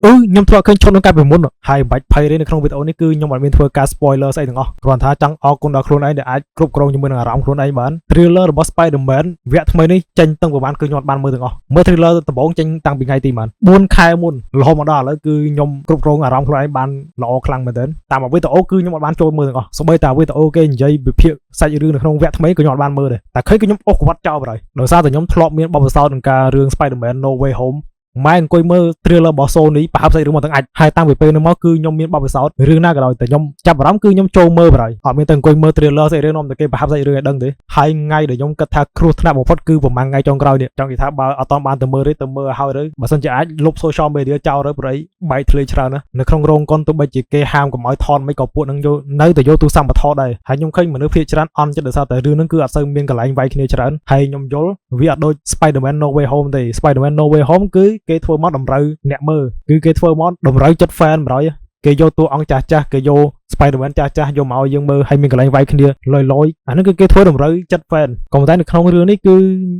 ខ្ញុំធ្លាប់ឃើញឈុតនឹងកាលពីមុនហើយមិនបាច់ភ័យទេនៅក្នុងវីដេអូនេះគឺខ្ញុំអត់មានធ្វើការ spoiler ស្អីទាំងអស់គ្រាន់ថាចង់អរគុណដល់ខ្លួនឯងដែលអាចគ្រប់គ្រងជាមួយនឹងអារម្មណ៍ខ្លួនឯងបាន trailer របស់ Spider-Man វគ្គថ្មីនេះចេញតាំងពីបានគឺខ្ញុំអត់បានមើលទាំងអស់មើល trailer ដំបូងចេញតាំងពីថ្ងៃទីប៉ុន្មាន4ខែមុនរហូតមកដល់ឥឡូវគឺខ្ញុំគ្រប់គ្រងអារម្មណ៍ខ្លួនឯងបានល្អខ្លាំងមែនទែនតាមវីដេអូគឺខ្ញុំអត់បានចូលមើលទាំងអស់សូម្បីតែវីដេអូគេនិយាយវិភាគសាច់រឿងនៅក្នុងវគ្គថ្មីក៏ខ្ញុំអត់បានមើលដែរតែឃើញគឺខ្ញុំអស់ក្បត់ចោលបណ្ដោយដោយសារតែខ្ញុំធ្លាប់មានបទពិសោធន៍នឹងការរឿង Spider-Man No Way Home ម៉ែអង្គុយមើល trailer របស់ Sony ប្រហែលផ្សេងរឿងមកទាំងអាចហើយតាំងពីពេលនោះមកគឺខ្ញុំមានបទពិសោធន៍រឿងណាក៏ដោយតែខ្ញុំចាប់អារម្មណ៍គឺខ្ញុំចូលមើលបណ្ដោយអត់មានតែអង្គុយមើល trailer ស្អីរឿងនាំតែគេប្រហែលផ្សេងរឿងឲ្យដឹងទេហើយថ្ងៃដែលខ្ញុំគិតថាគ្រោះថ្នាក់បំផុតគឺប្រហែលថ្ងៃចុងក្រោយនេះចង់និយាយថាបើអត់បានទៅមើលទេទៅមើលឲ្យហើយទៅបើសិនជាអាចលុប social media ចោលទៅព្រោះបែកធ្លាយច្រើនណាស់នៅក្នុងរោងកុនទោះបីជាគេហាមកុំឲ្យថតមិនក៏ពួកនឹងយកនៅតែយកទូរស័ព្ទមកថតដែរហើយខ្ញុំឃើញមនុស្សភាគច្រើនអន់ចិត្តដោយសារតែរឿងហ្នឹងគឺអត់សូវមានកន្លែងវាយគ្នាច្រើនហើយខ្ញុំយល់វាអត់ដូច Spider-Man No Way Home ទេ Spider-Man No Way Home គឺគេធ្វើមកតម្រូវអ្នកមើលគឺគេធ្វើមកតម្រូវចិត្ត fan បណ្ដោយគេយកតួអង្គចាស់ចាស់គេយក Spider-Man ចាស់ចាស់យកមកឲ្យយើងមើលហើយមានកន្លែងវាយគ្នាលយអាហ្នឹងគឺគេធ្វើតម្រូវចិត្ត fan ក៏ប៉ុន្តែនៅក្នុងរឿងនេះគឺ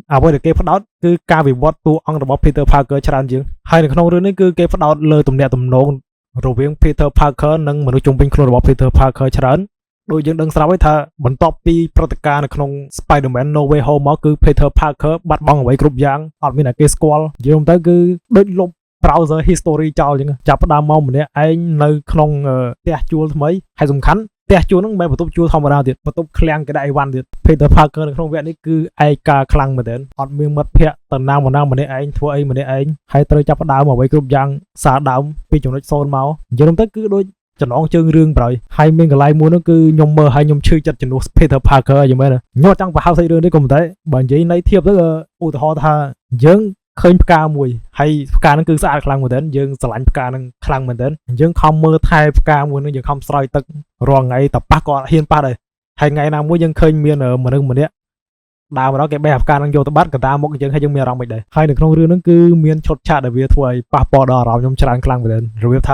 អ្វីដែលគេផ្ដោតគឺការវិវត្តតួអង្គរបស់ Peter Parker ច្រើនជាងហើយនៅក្នុងរឿងនេះគឺគេផ្ដោតលើទំនាក់ទំនងរវាង Peter Parker និងមនុស្សជុំវិញខ្លួនរបស់ Peter Parker ច្រើនដូចយើងដឹងស្រាប់ហើយថាបន្ទាប់ពីព្រឹត្តិការណ៍នៅក្នុង Spider-Man No Way Home មកគឺ Peter Parker បាត់បង់អ្វីគ្រប់យ៉ាងអត់មានអ្នកគេស្គាល់និយាយទៅគឺដូចលុប browser history ចោលអញ្ចឹងចាប់ផ្ដើមមកម្នាក់ឯងនៅក្នុងផ្ទះជួលថ្មីហើយសំខាន់ផ្ទះជួលហ្នឹងមិនមែនបន្ទប់ជួលធម្មតាទៀតបន្ទប់ឃ្លាំងគេដាក់អីវ៉ាន់ទៀត Peter Parker នៅក្នុងវគ្គនេះគឺឯកាខ្លាំងមែនទែនអត់មានមិត្តភ័ក្តិតំណាងម្នាក់ឯងធ្វើអីម្នាក់ឯងហើយត្រូវចាប់ផ្ដើមអ្វីគ្រប់យ៉ាងសារដើមពីចំណុច0មកនិយាយទៅគឺដូចចំណងជើងរឿងប្រយហើយមានកន្លែងមួយនោះគឺខ្ញុំមើលហើយខ្ញុំឈឺចិត្តជំនួស Peter Parker យ៉ាងម៉េចខ្ញុំអត់ចង់បង្ហើបស្អីរឿងនេះក៏ប៉ុន្តែបើនិយាយន័យធៀបទៅឧទាហរណ៍ថាយើងឃើញផ្កាមួយហើយផ្កាហ្នឹងគឺស្អាតខ្លាំងមែនទែនយើងស្រឡាញ់ផ្កាហ្នឹងខ្លាំងមែនទែនយើងខំមើលថែផ្កាមួយហ្នឹងយើងខំស្រោចទឹករាល់ថ្ងៃតែប៉ះក៏អត់ហ៊ានប៉ះដែរហើយថ្ងៃណាមួយយើងឃើញមានមនុស្សម្នាក់ដើរមកដល់គេបេះផ្កាហ្នឹងយកទៅបាត់កណ្ដាលមុខយើងហើយយើងមានអារម្មណ៍មិនដែរហើយនៅក្នុងរឿងហ្នឹងគឺមានឈុតឆាកដែលវាធ្វើឲ្យប៉ះពាល់ដល់អារម្មណ៍ខ្ញុំច្រើនខ្លាំងមែនទែនរបៀបថ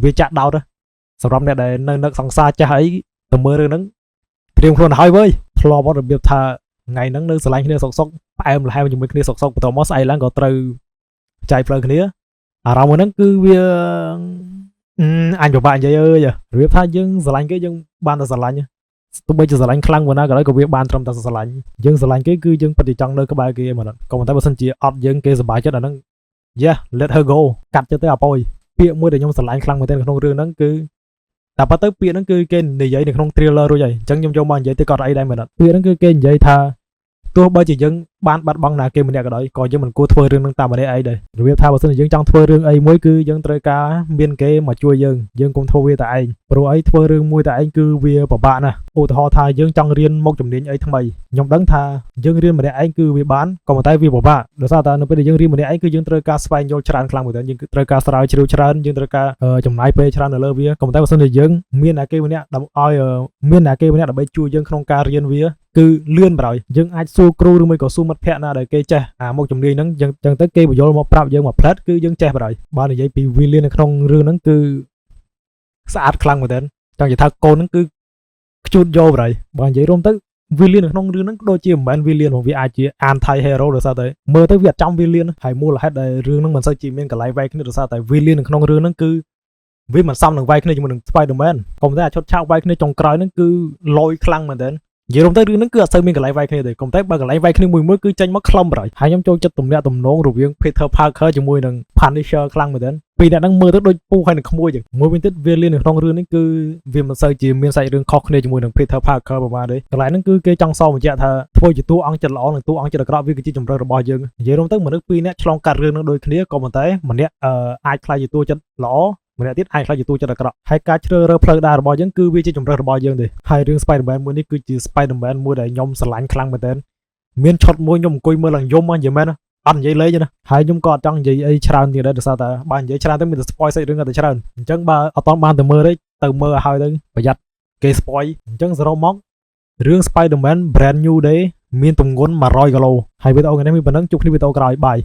ាវាចាក់ដោតសម្រាប់អ្នកដែលនៅនឹកសង្សារចាស់អីទៅមើលរឿងហ្នឹងត្រៀមខ្លួនឲ្យវើយធ្លាប់របៀបថាថ្ងៃហ្នឹងនៅស្រឡាញ់គ្នាសុកផ្អែមល្ហែមជាមួយគ្នាសុកបន្ទាប់មកស្អែកឡើងក៏ត្រូវចែកផ្លូវគ្នាអារម្មណ៍ហ្នឹងគឺវាអញពិបាកនិយាយអើយរបៀបថាយើងស្រឡាញ់គេយើងបានតែស្រឡាញ់ទោះបីជាស្រឡាញ់ខ្លាំងប៉ុណ្ណាក៏ដោយក៏វាបានត្រឹមតែស្រឡាញ់យើងស្រឡាញ់គេគឺយើងពិតជាចង់នៅក្បែរគេហ្មងក៏ប៉ុន្តែបើសិនជាអត់យើងគេសប្បាយចិត្តអាហ្នឹង Yeah let her go កាត់ចិត្តទៅអពយពាក្យមួយដែលខ្ញុំស្រឡាញ់ខ្លាំងមែនទែនក្នុងរឿងហ្នឹងគឺតែប៉ុន្តែពាក្យហ្នឹងគឺគេនិយាយនៅក្នុង trailer រួចហើយអញ្ចឹងខ្ញុំយកមកនិយាយទៅក៏អីដែរមែនអត់ពាក្យហ្នឹងគឺគេនិយាយថាទោះបីជាយើងបានបាត់បង់ណាគេម្នាក់ក៏ដោយក៏យើងមិនគួរធ្វើរឿងហ្នឹងតាមម្នាក់ឯងដែររបៀបថាបើសិនជាយើងចង់ធ្វើរឿងអីមួយគឺយើងត្រូវការមានគេមកជួយយើងកុំធ្វើវាតែឯងព្រោះអីធ្វើរឿងមួយតែឯងគឺវាពិបាកណាស់ឧទាហរណ៍ថាយើងចង់រៀនមុខជំនាញអីថ្មីខ្ញុំដឹងថាយើងរៀនម្នាក់ឯងគឺវាបានក៏ប៉ុន្តែវាពិបាកដោយសារតែនៅពេលដែលយើងរៀនម្នាក់ឯងគឺយើងត្រូវការស្វែងយល់ច្រើនខ្លាំងមែនទែនយើងត្រូវការស្រាវជ្រាវច្រើនយើងត្រូវការចំណាយពេលច្រើននៅលើវាក៏ប៉ុន្តែបើសិនជាយើងមានអ្នកគេម្នាក់ដើម្បីជួយយើងក្នុងការរៀនវាគឺលឿនបណ្ដោយយើងអាចសួរគ្រូឬមួយក៏សួរមិត្តភ័ក្តិណាដែលគេចេះអាមុខជំនាញហ្នឹងចឹងទៅគេបញ្យល់មកប្រាប់យើងមកផ្លែតគឺយើងចេះបណ្ដោយបើនិយាយពី villain នៅក្នុងរឿងហ្នឹងគឺស្អាតខ្លាំងមែនទែនចង់និយាយថាកូនហ្នឹងគឺខ្ជូតយកបណ្ដោយបើនិយាយរួមទៅ villain នៅក្នុងរឿងហ្នឹងដូចជាមិនមែន villain របស់វាអាចជា anti hero ដោយសារតែមើលទៅវាអត់ចំ villain ហើយមូលហេតុដែលរឿងហ្នឹងមិនសូវជាមានកន្លែងវាយគ្នាដោយសារតែ villain នៅក្នុងរឿងហ្នឹងគឺវាមិនសមនឹងវាយគ្នាជាមួយនឹង Spider-Man ក៏ប៉ុន្តែអាឈុតឆាកវាយគ្នាចុងក្រោយហ្នឹងគឺលយខ្លាំងមែនទែននិយាយរួមទៅរឿងហ្នឹងគឺអត់សូវមានកន្លែងវាយគ្នាទេក៏ប៉ុន្តែបើកន្លែងវាយគ្នាមួយគឺចេញមកខ្លឹមបណ្ដោយហើយខ្ញុំចូលចិត្តទំនាក់ទំនងរវាង Peter Parker ជាមួយនឹង Punisher ខ្លាំងមែនទែនពីអ្នកហ្នឹងមើលទៅដូចពូហើយនឹងក្មួយចឹងមួយវិញទៀត villain នៅក្នុងរឿងនេះគឺវាមិនសូវជាមានសាច់រឿងខុសគ្នាជាមួយនឹង Peter Parker ប្រហែលទេកន្លែងហ្នឹងគឺគេចង់សបញ្ជាក់ថាធ្វើជាតួអង្គចិត្តល្អនិងតួអង្គចិត្តអាក្រក់វាគឺជាជម្រើសរបស់យើងនិយាយរួមទៅមនុស្សពីរនាក់ឆ្លងកាត់រឿងហ្នឹងដូចគ្នាក៏ប៉ុន្តែម្នាក់អាចខ្លាចជាតួចិត្តល្អម្នាក់ទៀតអាចខ្លាចជាតួចិត្តអាក្រក់ហើយការជ្រើសរើសផ្លូវដើររបស់យើងគឺវាជាជម្រើសរបស់យើងទេហើយរឿង Spider-Man មួយនេះគឺជា Spider-Man មួយដែលខ្ញុំស្រឡាញ់ខ្លាំងមែនទែនមានឈុតមួយខ្ញុំអង្គុយមើលឡើងយំហ្នឹងមែនអត់និយាយលេងទេណាហើយខ្ញុំក៏អត់ចង់និយាយអីច្រើនទៀតដែរដោយសារតែបើនិយាយច្រើនទៅមានតែ spoil សាច់រឿងក៏តែច្រើនអញ្ចឹងបើអត់បានទៅមើលទេទៅមើលឲ្យហើយទៅប្រយ័ត្នគេ spoil អញ្ចឹងសរុបមករឿង Spider-Man Brand New Day មានទម្ងន់100គីឡូហើយវីដេអូថ្ងៃនេះមានប៉ុណ្ណឹងជួបគ្នាវីដេអូក្រោយបាយ